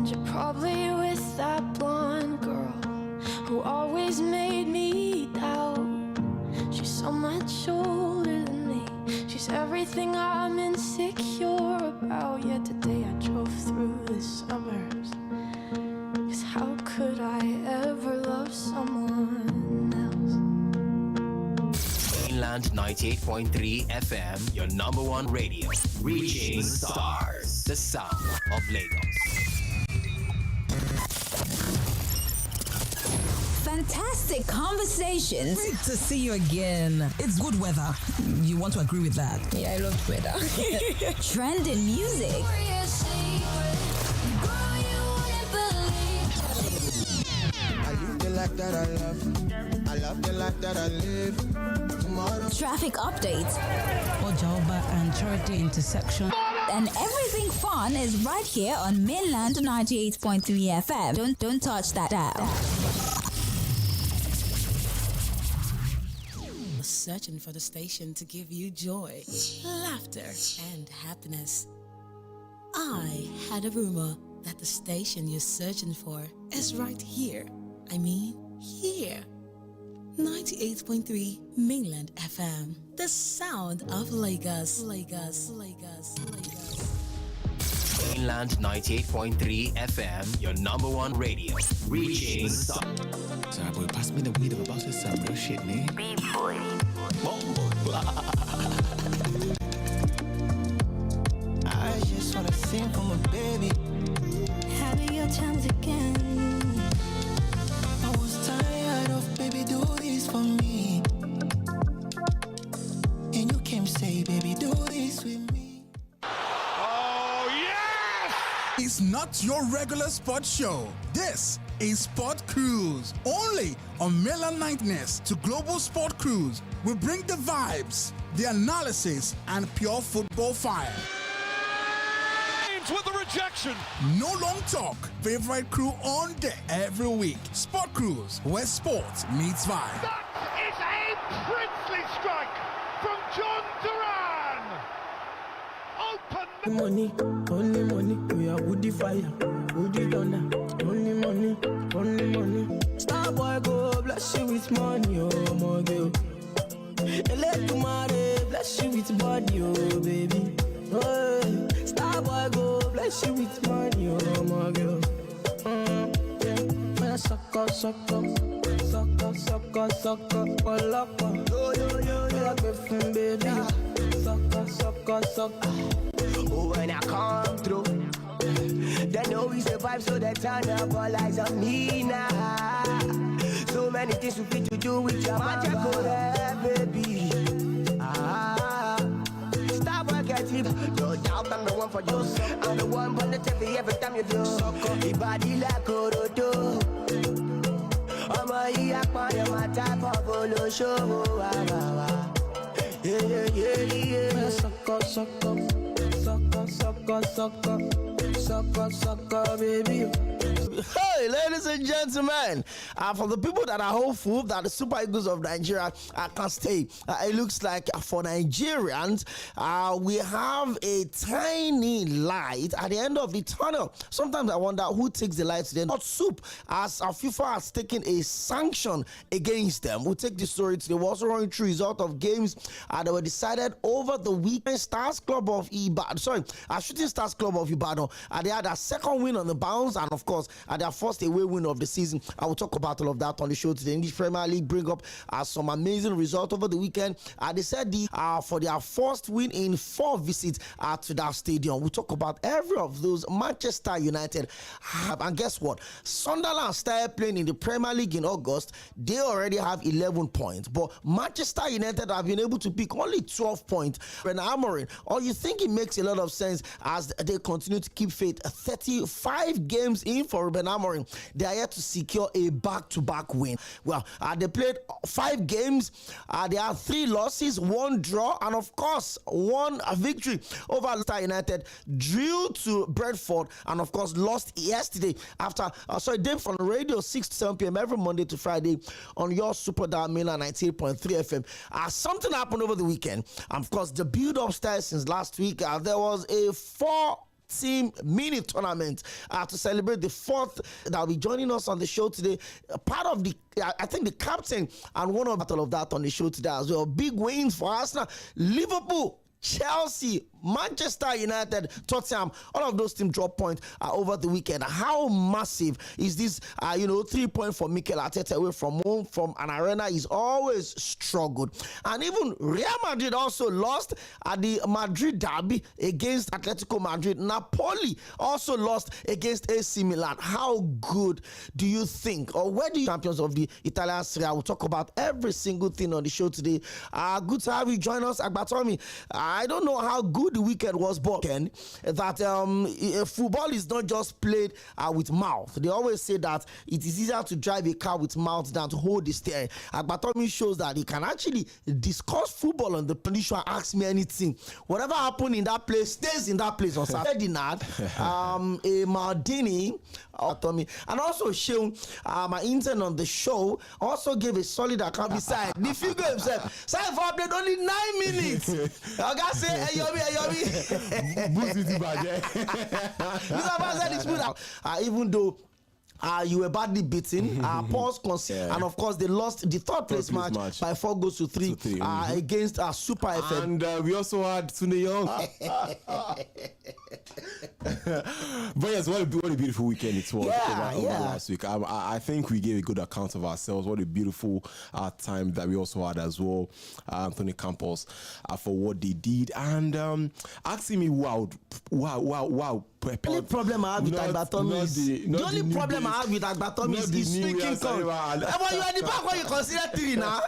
And you're probably with that blonde girl who always made me doubt. She's so much older than me. She's everything I'm insecure about. Yet today I drove through the suburbs, 'cause how could I ever love someone else? Mainland 98.3 FM, your number one radio. Reaching stars, the sound of Lagos. Fantastic conversations. Great to see you again. It's good weather. You want to agree with that? Yeah, I love weather. Trending music. I live the life that I love. I love the life that I live. Tomorrow. Traffic updates. Ojoba and Charity intersection. And everything fun is right here on Mainland 98.3 FM. Don't touch that dial. Searching for the station to give you joy, laughter, and happiness. I had a rumor that the station you're searching for is right here. I mean, here. 98.3 Mainland FM. The sound of Lagos. Lagos, Lagos, Lagos. Mainland 98.3 FM, your number one radio. Reaching stars. Sorry, boy, pass me the weed. I'm about to say some real shit, man. B-boy. I just wanna sing for my baby. Having your times again. I was tired of baby do this for me. And you came say, baby, do this with me. Oh, yes! It's not your regular sports show. This is Sport Cruise, only on Mainland Nightness to Global Sport Cruise. We bring the vibes, the analysis, and pure football fire. With the rejection. No long talk. Favorite crew on deck every week. Sport Cruise, where sports meets vibe. That is a princely strike from John Duran. Open. Money, only money. We are woody fire, woody thunder. Only money, only money. Star boy go bless you with money, oh my girl. Let tomorrow bless you with body, oh baby. Oh, star boy go bless you with money, oh my girl. Yeah, sucker, sucker, sucker, sucker, sucker, sucker. Yo, yo, yo, yo, baby. Sucker, sucker, sucker. Oh, when I come through, they know we survive, so they turn up all eyes on me now. So many things we fit to do with your magic, baby. Stop working, no doubt I'm the one for you. I'm the one for the TV every time you do. Your body like Orodo. I'm a yakman, my type of polo show. Yeah, yeah, yeah. Sucker, sucker, sucker, sucker, sucker, sucker, sucker, baby. Hey, ladies and gentlemen, for the people that are hopeful that the Super Eagles of Nigeria can stay, it looks like for Nigerians, we have a tiny light at the end of the tunnel. Sometimes I wonder who takes the light today. Not Soup, as FIFA has taken a sanction against them. We'll take the story today. We're also running through result of games that were decided over the weekend. Stars Club of Ibadan, Shooting Stars Club of Ibadan, they had a second win on the bounce, and of course, their first away win of the season. I will talk about all of that on the show today. English Premier League bring up some amazing results over the weekend. They said for their first win in 4 visits to that stadium. We'll talk about every of those. Manchester United, and guess what? Sunderland started playing in the Premier League in August. They already have 11 points, but Manchester United have been able to pick only 12 points. When Amorim, or you think it makes a lot of sense as they continue to keep faith. 35 games in for Ruben Amorim, they are yet to secure a back-to-back win. Well, they played 5 games. They had 3 losses, 1 draw, and of course 1 victory over Manchester United. Drew to Brentford, and of course lost yesterday after day from the radio 6 to 7 p.m. every Monday to Friday on your Super Dial Mainland 98.3 FM. Something happened over the weekend. Of course, the build-up started since last week. There was a 4 team mini tournament to celebrate the 4th that will be joining us on the show today. Part of the, I think the captain and one of all of that on the show today as well. Big wins for Arsenal, Liverpool, Chelsea, Manchester United, Tottenham, all of those teams drop points over the weekend. How massive is this, 3 points for Mikel Arteta away from home, from an arena he's always struggled. And even Real Madrid also lost at the Madrid derby against Atletico Madrid. Napoli also lost against AC Milan. How good do you think, or where do you champions of the Italian Serie A? We'll talk about every single thing on the show today. Good to have you join us, Agbatomi. I don't know how good the weekend was, but that football is not just played with mouth. They always say that it is easier to drive a car with mouth than to hold the steering. Agbatomi shows that he can actually discuss football on the peninsula, ask me anything. Whatever happened in that place stays in that place. On Saturday night, a Maldini, and also Sᴘᴏ, my intern on the show, also gave a solid account beside the figure himself. Side for update only 9 minutes. I gotta say, even though you were badly beaten, Paul's conceded, and of course they lost the third place match by 4-3 against Super FM. And we also had Sᴘᴏ. But yes, what a beautiful weekend it was over last week. I think we gave a good account of ourselves. What a beautiful time that we also had as well. Anthony Campos for what they did, and asking me, wow. The only problem I have with Agbatomi is his speaking tongue. But you are the back when you consider 3 now.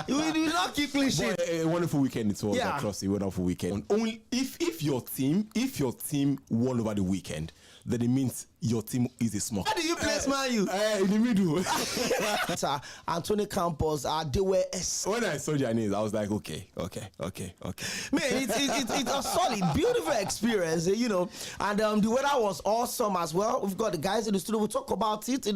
You will not keep clean sheet. A wonderful weekend it was. Across a wonderful weekend. Only if your team won over the weekend, then it means your team is a small. How do you place Man U? In the middle. Anthony Campos, they were. When I saw their names, I was like, okay. Man, it's a solid, beautiful experience, And the weather was awesome as well. We've got the guys in the studio. We'll talk about it,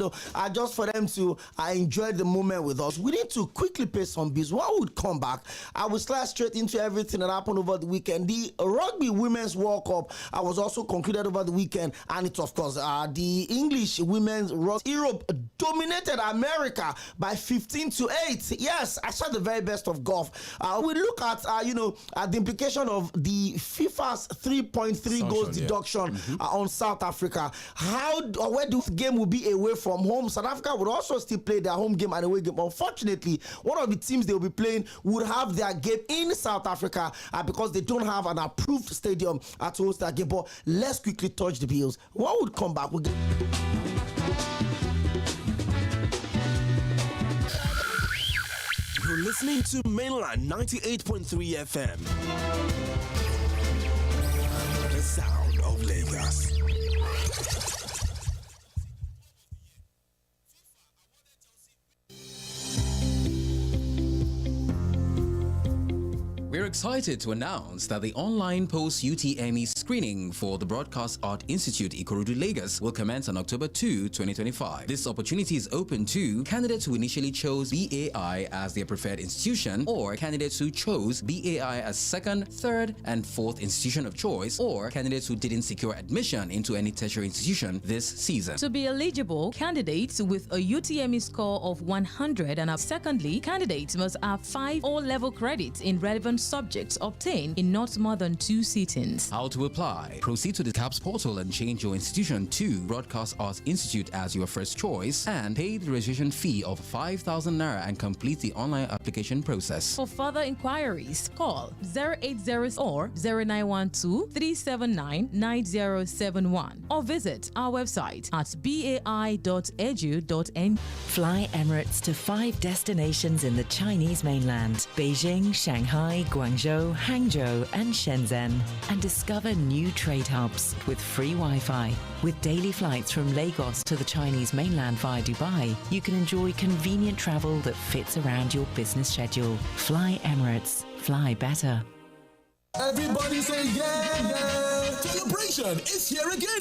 just for them to enjoy the moment with us. We need to quickly pay some bills. When we would come back, I will slide straight into everything that happened over the weekend. The Rugby Women's World Cup was also concluded over the weekend, and it's of course the English Women's Europe dominated America by 15-8. Yes, I saw the very best of golf. We look at the implication of the FIFA's 3.3 goals deduction on South Africa. Where the game will be away from home. South Africa would also still play their home game and away game. Unfortunately, one of the teams they will be playing would have their game in South Africa because they don't have an approved stadium to host that game. But let's quickly touch the bills. What would come back? You're listening to Mainland 98.3 FM. The sound of Lagos. We're excited to announce that the online post-UTME screening for the Broadcast Art Institute Ikorodu, Lagos will commence on October 2, 2025. This opportunity is open to candidates who initially chose BAI as their preferred institution, or candidates who chose BAI as second, third, and fourth institution of choice, or candidates who didn't secure admission into any tertiary institution this season. To be eligible, candidates with a UTME score of 100 and up. Secondly, candidates must have 5 O-level credits in relevant subjects obtained in not more than 2 sittings. How to apply? Proceed to the CAPS portal and change your institution to Broadcast Arts Institute as your first choice, and pay the registration fee of 5,000 Naira and complete the online application process. For further inquiries, call 0800 or 0912 379 9071 or visit our website at bai.edu.ng. Fly Emirates to 5 destinations in the Chinese mainland: Beijing, Shanghai, Guangzhou, Hangzhou, and Shenzhen, and discover new trade hubs with free Wi-Fi. With daily flights from Lagos to the Chinese mainland via Dubai, you can enjoy convenient travel that fits around your business schedule. Fly Emirates. Fly better. Everybody say yeah! Celebration is here again!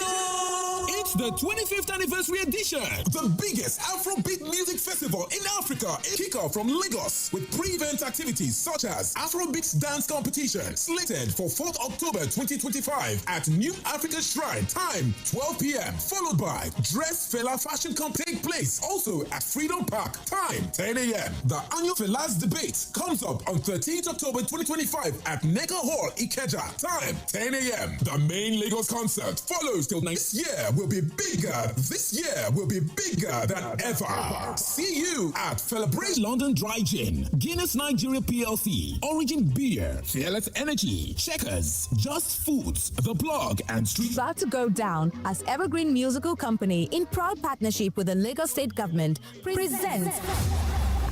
It's the 25th anniversary edition, the biggest Afrobeat music festival in Africa. Kick off from Lagos with pre-event activities such as Afrobeats dance competition, slated for 4th October 2025 at New Africa Shrine. Time 12 p.m. Followed by Dress Fela Fashion Camp take place also at Freedom Park. Time 10 a.m. The annual Fela's debate comes up on 13th October 2025 at Nega Hall, Ikeja. Time 10 a.m. The main Lagos concert follows till next year will be bigger. This year will be bigger than ever. See you at Celebrate London Dry Gin, Guinness Nigeria PLC, Origin Beer, Fearless Energy, Checkers, Just Foods, The Blog, and Street. About to go down as Evergreen Musical Company, in proud partnership with the Lagos State Government, presents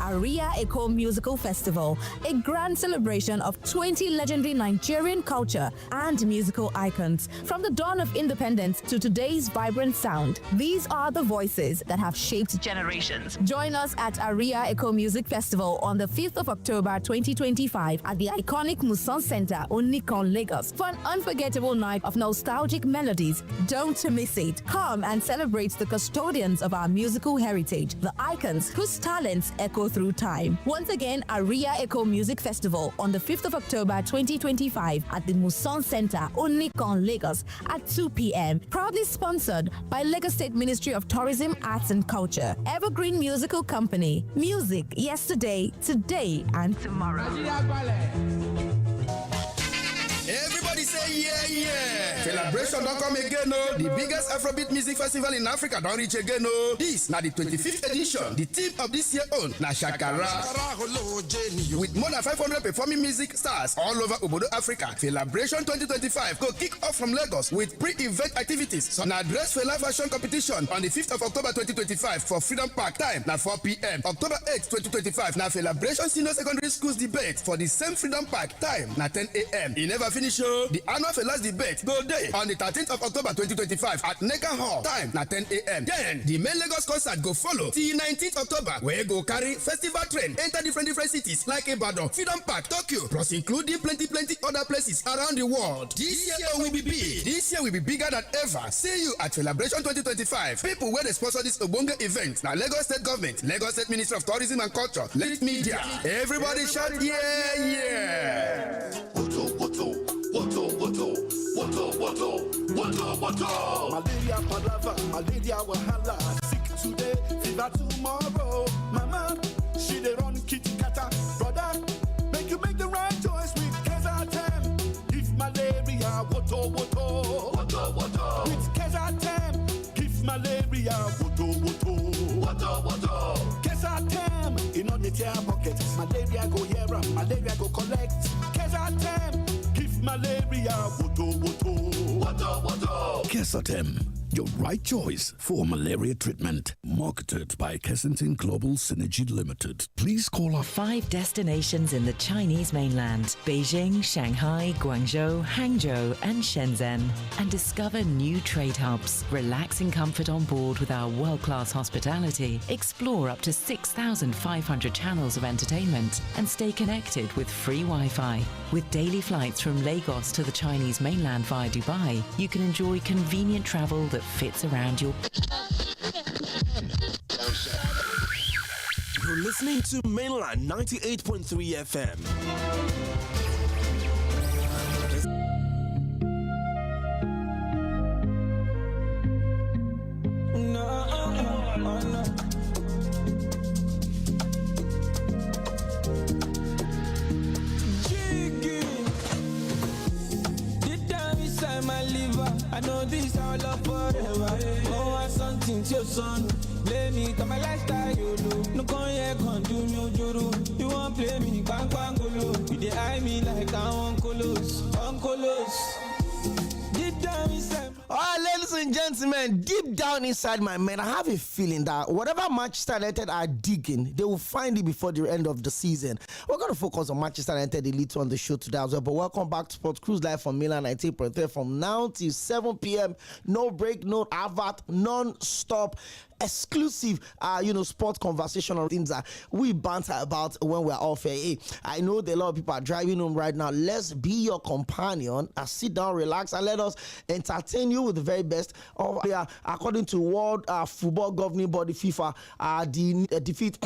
Aฬิģ Musical Festival, a grand celebration of 20 legendary Nigerian culture and musical icons. From the dawn of independence to today's vibrant sound, these are the voices that have shaped generations. Join us at Aฬิģ Music Festival on the 5th of October 2025 at the iconic Muson Center, Onikon, Lagos, for an unforgettable night of nostalgic melodies. Don't miss it. Come and celebrate the custodians of our musical heritage, the icons whose talents echo through time. Once again, Aฬิģ Music Festival on the 5th of October 2025 at the Muson Center, Onikon, Lagos at 2 p.m. Proudly sponsored by Lagos State Ministry of Tourism, Arts and Culture. Evergreen Musical Company. Music yesterday, today and tomorrow. Everybody say yeah, yeah. Celebration don't come again, no. The biggest Afrobeat music festival in Africa don't reach again, no. This now the 25th edition. The theme of this year on na Shakara. With more than 500 performing music stars all over Obodo Africa. Celebration 2025 go kick off from Lagos with pre-event activities. So na Dress Fela Fashion competition on the 5th of October 2025 for Freedom Park. Time na 4 p.m. October 8th 2025 na Celebration Senior Secondary Schools debate for the same Freedom Park. Time na 10 a.m. It never finish. The annual Fela's debate go day on the 13th of October 2025 at Nega Hall. Time na 10 a.m. Then the main Lagos concert go follow till 19th October, where go carry festival train enter different cities like Ibadan, Freedom Park, Tokyo, plus including plenty other places around the world. This year will be big. This year will be bigger than ever. See you at Celebration 2025. People where they sponsor this Obonga event now Lagos State Government, Lagos State Ministry of Tourism and Culture, Lagos Media. Everybody shout yeah, yeah. Malaria palava, malaria wahala. Sick today, fever tomorrow. Mama, she dey run kitty kata. Brother, make you make the right choice with Kezatem. If malaria, woto. With Kezatem, give malaria, woto. Kezatem, in on the tear pocket. Malaria go here, malaria go collect. Kezatem, give malaria, woto. Kezatem, your right choice for malaria treatment. Marketed by Kensington Global Synergy Limited. Please call our 5 destinations in the Chinese mainland: Beijing, Shanghai, Guangzhou, Hangzhou, and Shenzhen, and discover new trade hubs. Relax in comfort on board with our world-class hospitality. Explore up to 6,500 channels of entertainment and stay connected with free Wi-Fi. With daily flights from Lagos to the Chinese mainland via Dubai, you can enjoy convenient travel that fits around your... You're listening to Mainland 98.3 FM. I know this our love forever. Oh, I something to your son. Play me, come my lifestyle, you do. No con here, con do me ojoro. You won't play me, bang bang golo. You dey eye me like I'm uncolos. Deep down inside. Alright, ladies and gentlemen, deep down inside my mind, I have a feeling that whatever Manchester United are digging, they will find it before the end of the season. We're going to focus on Manchester United Elite on the show today as well. But welcome back to Sport Cruise live from Milan 19.3 from now till 7 p.m. No break, no advert, non-stop. exclusive, sport conversational things that we banter about when we're off air. Hey, I know that a lot of people are driving home right now. Let's be your companion. Sit down, relax, and let us entertain you with the very best of according to World Football Governing Body FIFA. The defeat,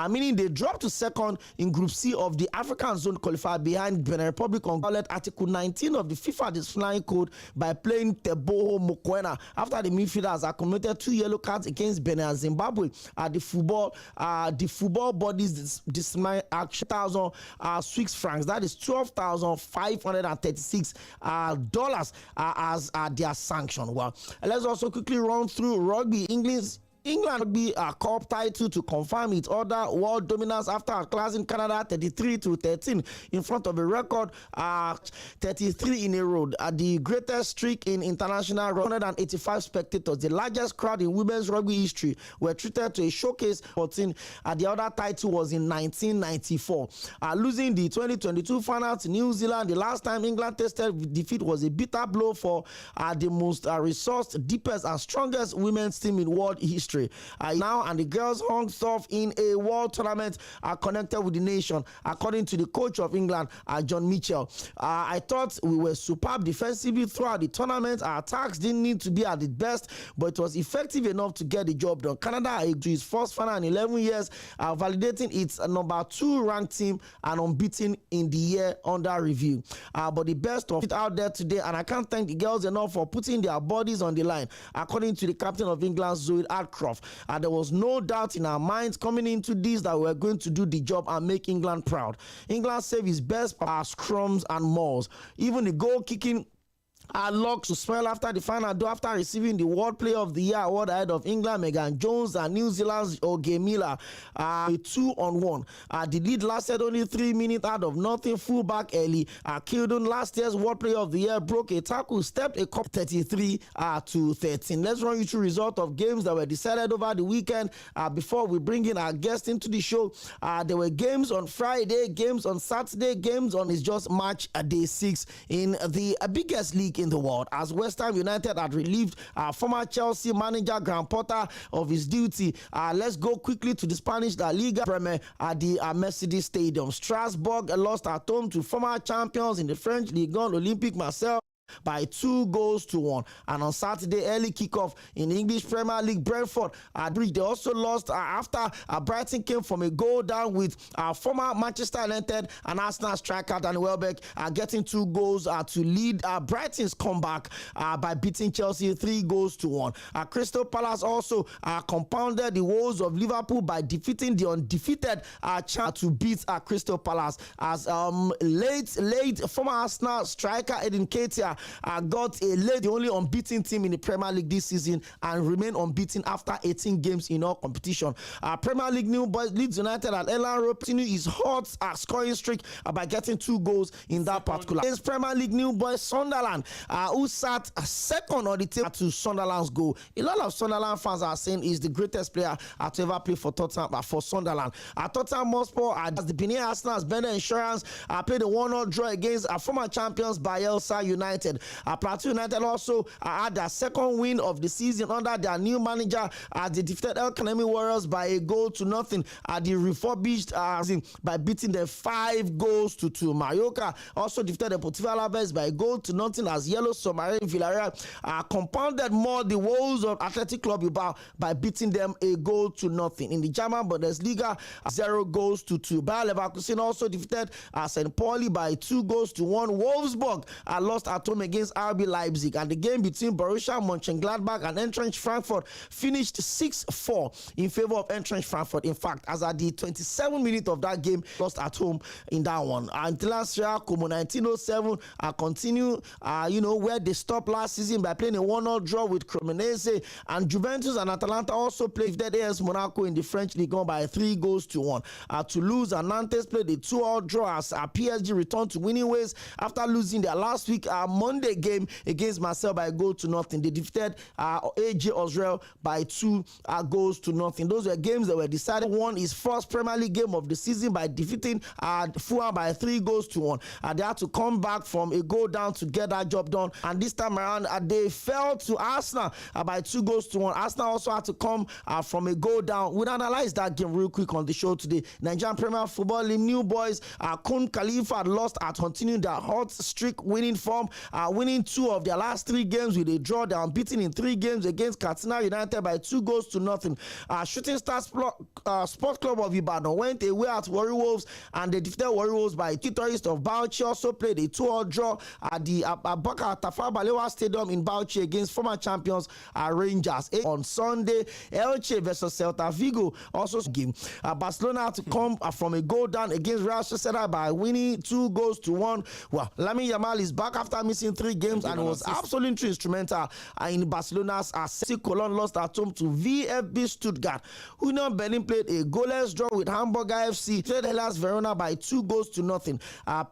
meaning they dropped to second in Group C of the African Zone qualifier behind Benin Republic on Article 19 of the FIFA disciplinary code by playing C쏘ᴏᴏᴛ after the midfielders accumulated 2 yellow cards against Benin and Zimbabwe. The football bodies disciplinary action Swiss francs, that is $12,536 as their sanction. Well, let's also quickly run through rugby. England will be a cup title to confirm its other world dominance after outclassing Canada 33-13 in front of a record 33 in a row. The greatest streak in international 185 spectators, the largest crowd in women's rugby history, were treated to a showcase 14. The other title was in 1994. Losing the 2022 final to New Zealand, the last time England tasted defeat was a bitter blow for the most resourced, deepest and strongest women's team in world history. Now, and the girls hung tough in a world tournament connected with the nation, according to the coach of England, John Mitchell. I thought we were superb defensively throughout the tournament. Our attacks didn't need to be at its best, but it was effective enough to get the job done. Canada, to its first final in 11 years, validating its number 2 ranked team and unbeaten in the year under review. But the best of it out there today, and I can't thank the girls enough for putting their bodies on the line, according to the captain of England, ᴏᴜᴜ. There was no doubt in our minds coming into this that we were going to do the job and make England proud. England saved its best scrums and mauls. Even the goal kicking luck to smell after the final, though, after receiving the World Player of the Year award ahead of England Megan Jones and New Zealand's Oge Miller, a 2-on-1. The lead lasted only 3 minutes out of nothing. Fullback Elie Kildon, last year's World Player of the Year, broke a tackle, stepped a cup 33-13. Let's run you through result of games that were decided over the weekend before we bring in our guest into the show. There were games on Friday, games on Saturday, games on it's just match day 6 in the biggest league in the world, as West Ham United had relieved former Chelsea manager Graham Potter of his duty. Let's go quickly to the Spanish La Liga Premier at the Mercedes Stadium. Strasbourg lost at home to former champions in the French Ligue 1 Olympique Marseille by 2-1. And on Saturday, early kickoff in the English Premier League, Brentford they also lost after Brighton came from a goal down with former Manchester United and Arsenal striker Danny Welbeck getting 2 goals to lead Brighton's comeback by beating Chelsea 3-1. Crystal Palace also compounded the woes of Liverpool by defeating the undefeated to beat Crystal Palace, as late former Arsenal striker Edin Ketia got the only unbeaten team in the Premier League this season and remain unbeaten after 18 games in all competition. Premier League new boys Leeds United at Elland Road continue his hot scoring streak by getting 2 goals in that particular. Against Premier League new boys Sunderland, who sat second on the table to Sunderland's goal. A lot of Sunderland fans are saying he's the greatest player to ever play for Tottenham, for Sunderland. Tottenham Hotspur, as the Benin Arsenal's Bender Insurance played a 1-0 draw against former champions Bayelsa United. Plateau United also had their second win of the season under their new manager as they defeated El Kanemi Warriors by 1-0 at the refurbished by beating them 5-2. Mallorca also defeated the Deportivo Alaves by 1-0 as Yellow Submarine Villarreal compounded more the woes of Athletic Club Bilbao by beating them 1-0. In the German Bundesliga, 0-2. Bayer Leverkusen also defeated St. Pauli by 2-1. Wolfsburg lost at home against RB Leipzig, and the game between Borussia Mönchengladbach and Eintracht Frankfurt finished 6-4 in favor of Eintracht Frankfurt. In fact, as at the 27th minute of that game, lost at home in that one. And Lazio Como 1907 continue, where they stopped last season by playing a 1-0 draw with Cremonese, and Juventus and Atalanta also played dead AS Monaco in the French Ligue 1 by 3-1. Toulouse and Nantes played a 2-2 draw as PSG returned to winning ways after losing their last week. Sunday game against Marseille by a goal to nothing. They defeated AJ Osrel by 2 goals to nothing. Those were games that were decided. One is first Premier League game of the season by defeating Fulham by 3 goals to 1. They had to come back from a goal down to get that job done. And this time around, they fell to Arsenal by 2 goals to 1. Arsenal also had to come from a goal down. We'll analyze that game real quick on the show today. Nigerian Premier Football League new boys, Cūn Khalifa had lost at continuing their hot streak winning form, winning 2 of their last 3 games with a draw. They are unbeaten in 3 games against Katsina United by 2 goals to nothing. Shooting Stars Sports Club of Ibadan went away at Warri Wolves and they defeated Warri Wolves by 2. Tourists of Bauchi also played a 2-2 draw at the Abubakar Tafawa Balewa Stadium in Bauchi against former champions Rangers. On Sunday, Elche versus Celta Vigo also game. Barcelona had to come from a goal down against Real Sociedad by winning 2 goals to 1. Well, Lamine Yamal is back after missing 3 games and was absolutely instrumental in Barcelona's Cologne lost at home to VfB Stuttgart. Union Berlin played a goalless draw with Hamburg FC. Played Hellas Verona by 2 goals to nothing.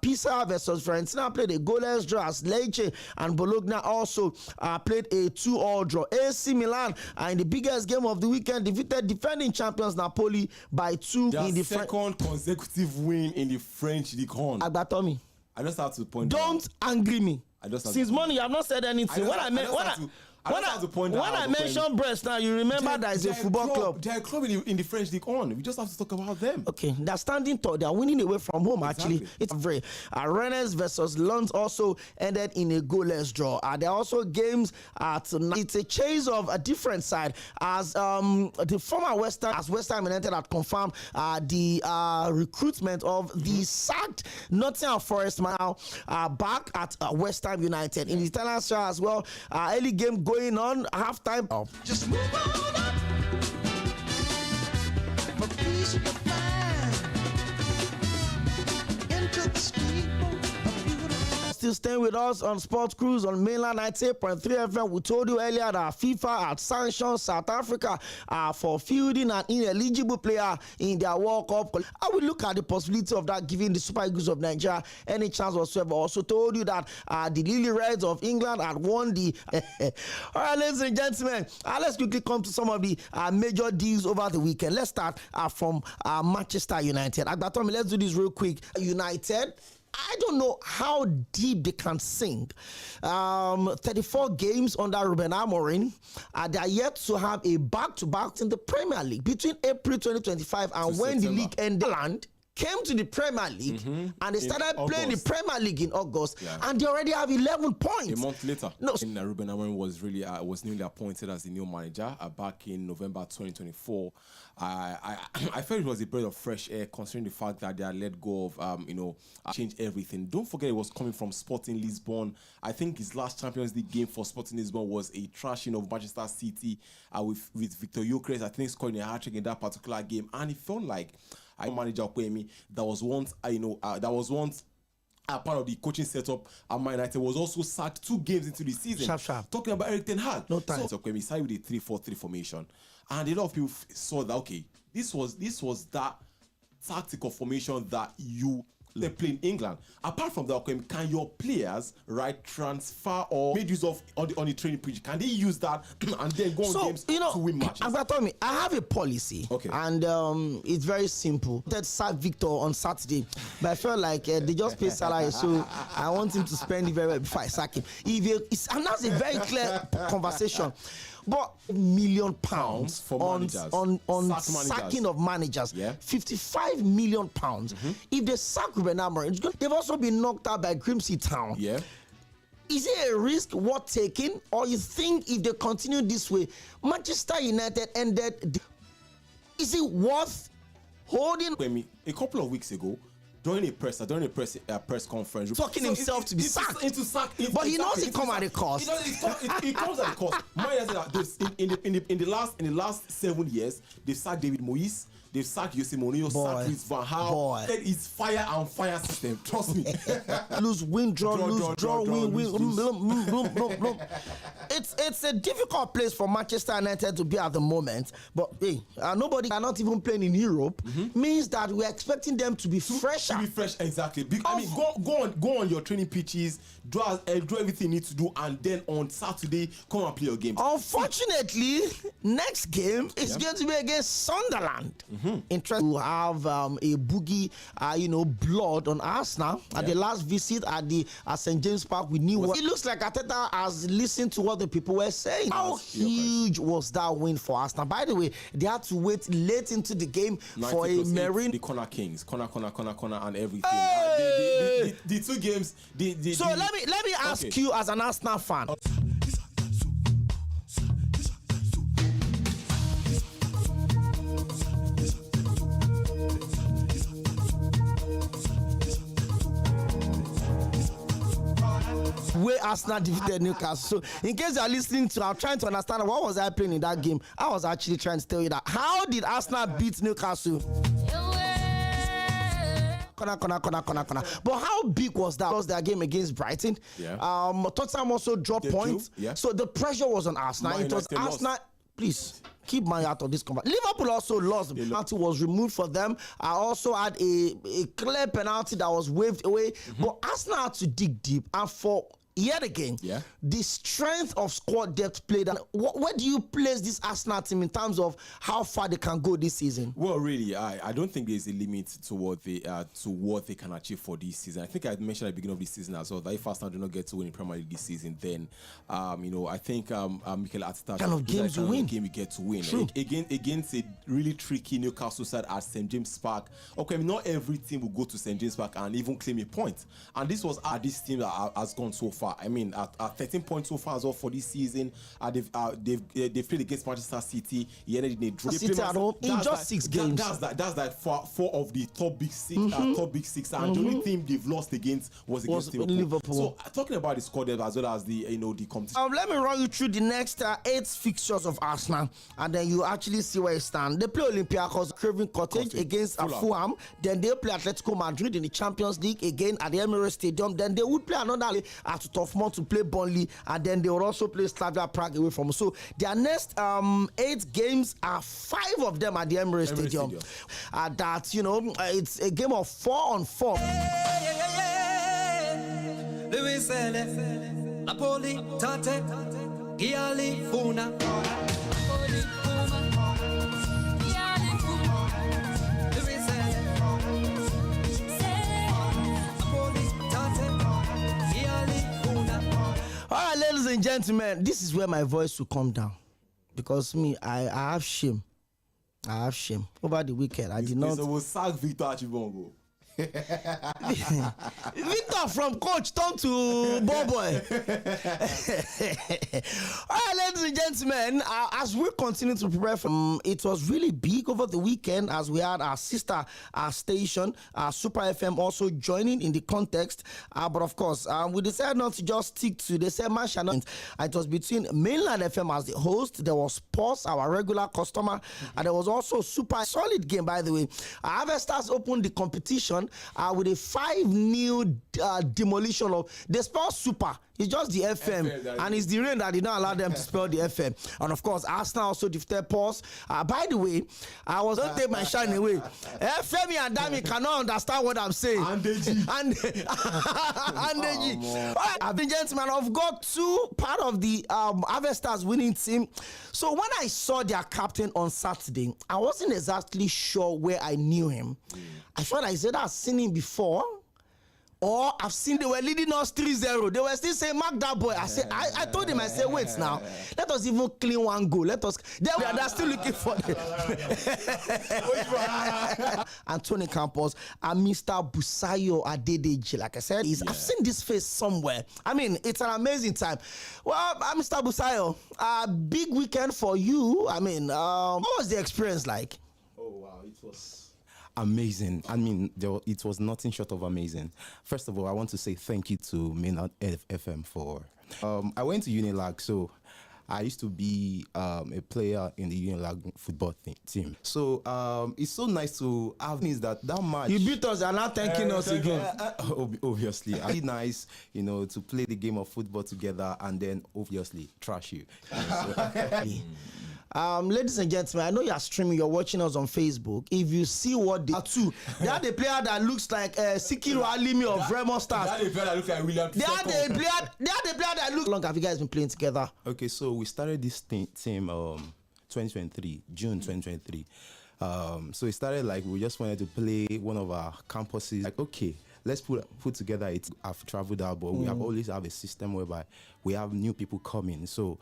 Pisa versus Fiorentina played a goalless draw as Lecce and Bologna also played a 2-2 draw. AC Milan in the biggest game of the weekend defeated defending champions Napoli by 2 in the second consecutive win in the French Ligue 1. Agbatomi, I just have to point. Don't angry me. Since morning you have not said anything. When I mention Brest now, you remember that is a football club. They're a club in the French League 1. We just have to talk about them. Okay, they're standing tall. They're winning away from home, actually. It's very. Rennes versus Lens also ended in a goalless draw. There are also games tonight. It's a chase of a different side as the former West Ham United had confirmed the recruitment of the sacked Nottingham Forest now back at West Ham United. In the Italian Serie as well, early game going on, halftime. Just move on up. For peace you can find into the street. Still staying with us on Sports Cruise on mainland 98.3 FM. We told you earlier that FIFA had sanctioned South Africa for fielding an ineligible player in their World Cup. I will look at the possibility of that giving the Super Eagles of Nigeria any chance whatsoever. Also told you that the Lily Reds of England had won the... All right, ladies and gentlemen, let's quickly come to some of the major deals over the weekend. Let's start from Manchester United. Agbatomi, let's do this real quick. United, I don't know how deep they can sink. 34 games under Ruben Amorim. They are yet to have a back-to-back in the Premier League between April 2025 and when the league ended. Came to the Premier League and they started playing the Premier League in August, and they already have 11 points. A month later, Ruben Amorim was newly appointed as the new manager back in November 2024. I felt it was a breath of fresh air considering the fact that they had let go of change everything. Don't forget it was coming from Sporting Lisbon. I think his last Champions League game for Sporting Lisbon was a trashing of Manchester City with Victor Gyokeres. I think scoring a hat-trick in that particular game, and it felt like manager Okwemi that was once part of the coaching setup at Man United was also sacked 2 games into the season. Sharp. Talking about Erik ten Hag. No time. So Okwemi started with a 3-4-3 formation, and a lot of people saw that this was that tactical formation that they play in England. Apart from that, can your players transfer or make use of on the training pitch? Can they use that and then go on games to win matches? Agbatomi, I have a policy, and it's very simple. That sacked Victor on Saturday, but I felt like they just pay salary, so I want him to spend it very well before I sack him. And that's a very clear conversation. But £1 million for on sacking of managers, 55 million pounds. If they sack Ruben Amorim, they've also been knocked out by Grimsby Town. Is it a risk worth taking, or you think if they continue this way, Manchester United ended? Is it worth holding? A couple of weeks ago, during a press conference, talking himself to be sacked. But he knows it comes at a cost. It comes at a cost. In the last 7 years, they've sacked David Moyes, They've sacked Jose Mourinho, sacked Luis Van Gaal. That is fire and fire system. Trust me. Lose, win, draw, win. It's a difficult place for Manchester United to be at the moment. But hey, nobody are not even playing in Europe. Means that we're expecting them to be fresher. To be fresh, exactly. I mean, go on your training pitches, do everything you need to do, and then on Saturday come and play your game. Unfortunately, next game is going to be against Sunderland. Interesting to have a boogie, blood on Arsenal at the last visit at St. James Park. We knew it looks like Arteta has listened to what the people were saying. How huge was that win for Arsenal? By the way, they had to wait late into the game for a marine. The corner kings, corner, and everything. Hey! The two games. So let me ask you as an Arsenal fan. Where Arsenal defeated Newcastle. So, in case you are listening to, I'm trying to understand what was I playing in that game. I was actually trying to tell you that. How did Arsenal beat Newcastle? Corner. But how big was that? Was their game against Brighton? Tottenham also dropped points. So the pressure was on Arsenal. It was Arsenal. Please keep my out of this conversation. Liverpool also lost. The penalty was removed for them. I also had a clear penalty that was waved away. But Arsenal had to dig deep, and for yet again, the strength of squad depth played. Where do you place this Arsenal team in terms of how far they can go this season? Well, really, I don't think there's a limit to what they can achieve for this season. I think I mentioned at the beginning of this season as well that if Arsenal do not get to win in Premier League this season, then I think Mikel Arteta kind of games you win. Game you get to win against a really tricky Newcastle side at St. James Park. Okay, not every team will go to St. James Park and even claim a point. And this was this team that has gone so far. I mean, at 13 points so far as well for this season. They've played against Manchester City. He ended in a draw. City at home in just 6 games. That's like four of the top big six. And the only team they've lost against was against Liverpool. So talking about the squad as well as the competition. Let me run you through the next 8 fixtures of Arsenal, and then you actually see where it stands. They play Olympiacos Craven Cottage against Fulham. Then they play Atletico Madrid in the Champions League again at the Emirates Stadium. Then they would play another at Tottenham to play Burnley, and then they will also play Slavia Prague away from. So their next 8 games are 5 of them at the Emirates Stadium. It's a game of 4-on-4. All right, ladies and gentlemen, this is where my voice will come down, because I have shame. Over the weekend, I did not. So we'll sack Victor Achibongo. Victor from coach turned to ball boy. All right, ladies and gentlemen, as we continue to prepare for, it was really big over the weekend as we had our sister station, Super FM, also joining in the context. But of course, we decided not to just stick to the same match. It was between Mainland FM as the host. There was Pulse, our regular customer, and there was also super solid game, by the way. Harvesters opened the competition with a 5-0 demolition of the spell Super. It's just the FM, and it's the rain that did not allow them to spell the FM. And of course, Arsenal also defeated Pulse. By the way, I was going to take my shine away. Femi and Dami cannot understand what I'm saying. Andeji. I've been gentlemen. I've got 2 part of the Harvesters winning team. So when I saw their captain on Saturday, I wasn't exactly sure where I knew him. I thought I said I've seen him before. Or I've seen they were leading us 3-0. They were still saying, mark that boy. I told him, I said, wait now. Let us even clean one goal. They're still looking for them. Anthony Campos and Mr. Busayo Adedeji. Like I said, I've seen this face somewhere. I mean, it's an amazing time. Well, Mr. Busayo, a big weekend for you. I mean, what was the experience like? Oh, wow. It was amazing. I mean, it was nothing short of amazing. First of all, I want to say thank you to Mainland FM for. I went to Unilag, so I used to be a player in the Unilag football team. So it's so nice to have means that match. You beat us and now thanking us again. Obviously, it's nice, to play the game of football together and then obviously trash you. Ladies and gentlemen, I know you are streaming, you're watching us on Facebook. If you see what they are too, they are the player that looks like Sᴘᴏʀᴛ of Remo Stars. They are the player that looks like William. They are the player that look. How long have you guys been playing together? Okay, so we started this team 2023, June 2023. So it started like we just wanted to play one of our campuses. Like, okay, let's put together it. I've traveled out, but we have always have a system whereby we have new people coming. So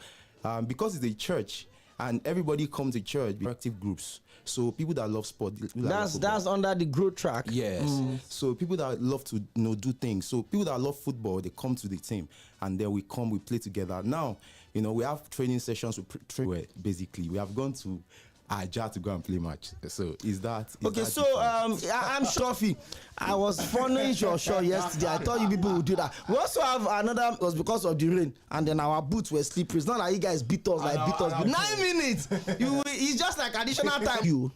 because it's a church and everybody comes to church, active groups. So people that love sport. That's under the growth track. Yes. So people that love to do things. So people that love football, they come to the team, and then we play together. Now, we have training sessions. Basically, we have gone to Aja to go and play match. So is that okay? So I'm Trophy. I was following your show yesterday. I thought you people would do that. We also have another. It was because of the rain, and then our boots were slippery. It's not like you guys beat us 9 minutes. It's just like additional time. You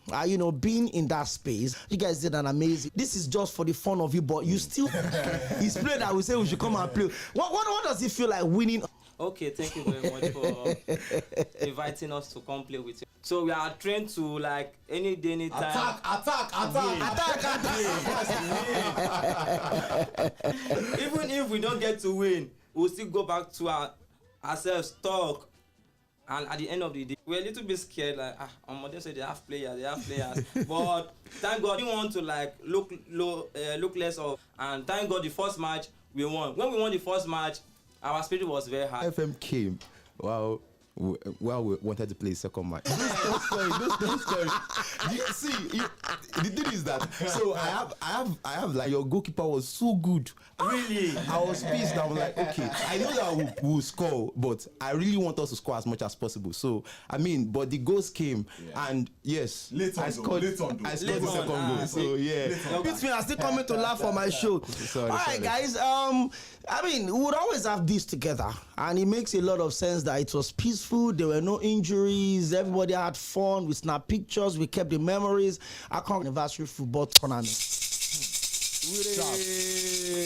being in that space, you guys did an amazing. This is just for the fun of you, but you still. It's play that we say we should come and play. What does it feel like winning? Okay, thank you very much for inviting us to come play with you. So we are trained to like any day, any time. Attack. Even if we don't get to win, we'll still go back to ourselves, talk. And at the end of the day, we're a little bit scared, like, they say they have players. But thank God, we want to like look less of. And thank God the first match we won. When we won the first match, our spirit was very high. FM came. Wow. We wanted to play second match. Don't scary. The thing is that I have like your goalkeeper was so good. Really? I was pissed. I was like, okay, I know that we'll score, but I really want us to score as much as possible. So but the goals came, and yes, I scored the second goal. So yeah, I'm still coming to laugh for my show. All right, guys. We would always have this together, and it makes a lot of sense that it was peaceful. There were no injuries. Everybody had fun. We snapped pictures. We kept the memories. Our anniversary football tournament.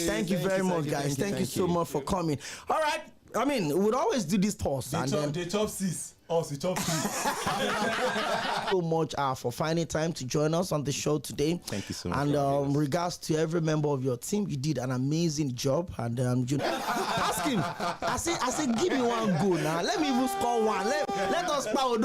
Thank you very much, guys. Thank you so much for coming. All right. We would always do this toss. The top 6. Also, top 6. So much for finding time to join us on the show today. Thank you so much. And regards to every member of your team, you did an amazing job. And ask him. I said, give me one goal now. Let me even score one. Let us power.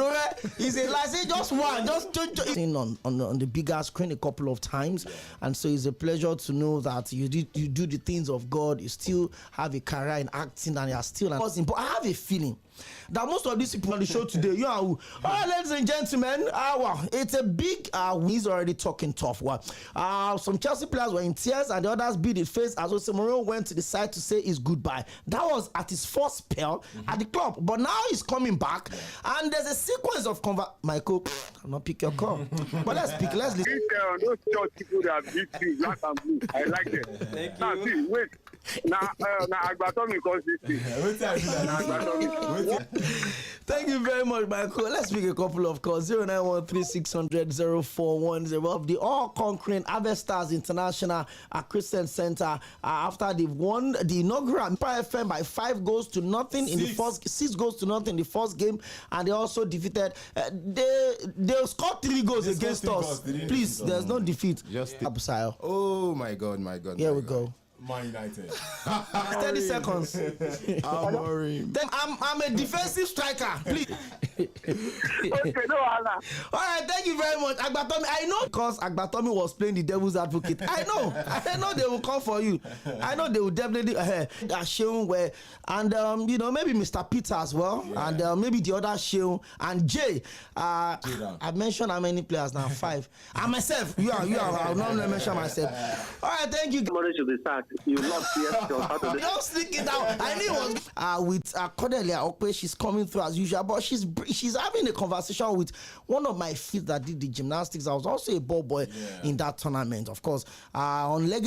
He said, I say just one. Just on the bigger screen a couple of times. And so it's a pleasure to know that you do the things of God. You still have a career in acting, and you are still an person. But I have a feeling that most of these people on the show today, all right, ladies and gentlemen, it's a big he's already talking tough. Some Chelsea players were in tears, and the others beat his face as Jose Mourinho went to the side to say his goodbye. That was at his first spell at the club, but now he's coming back, and there's a sequence of Michael, I'm not pick your call, but let's listen. Those church people that beat you, black and blue, I like them. Thank now, you. see, wait. Now, Agbatomi calls this thing. Thank you very much, Michael. Let's pick a couple of calls. 0913-600-0410 of the all-conquering Avestas International Christian Center after they've won the inaugural Empire FM by 6 goals to nothing in the first game, and they also defeated. They scored 3 goals against us. Please, there's no defeat. Just Bszáɪl. Oh my God. Here we go. Man United. 30 seconds. I'm a defensive striker. Please. Okay, no, Allah. All right, thank you very much, Agbatomi. I know because Agbatomi was playing the devil's advocate. I know they will come for you. I know they will definitely Sᴘᴏ and maybe Mr. Peter as well, and maybe the other Sᴘᴏ and Jay. I've mentioned how many players now? 5. And myself. You are. I'll not mention myself. All right, thank you. You lost yesterday. Don't sneak it out. I knew it was with Cordelia Okpe. She's coming through as usual, but she's having a conversation with one of my feet that did the gymnastics. I was also a ball boy in that tournament, of course. On leg.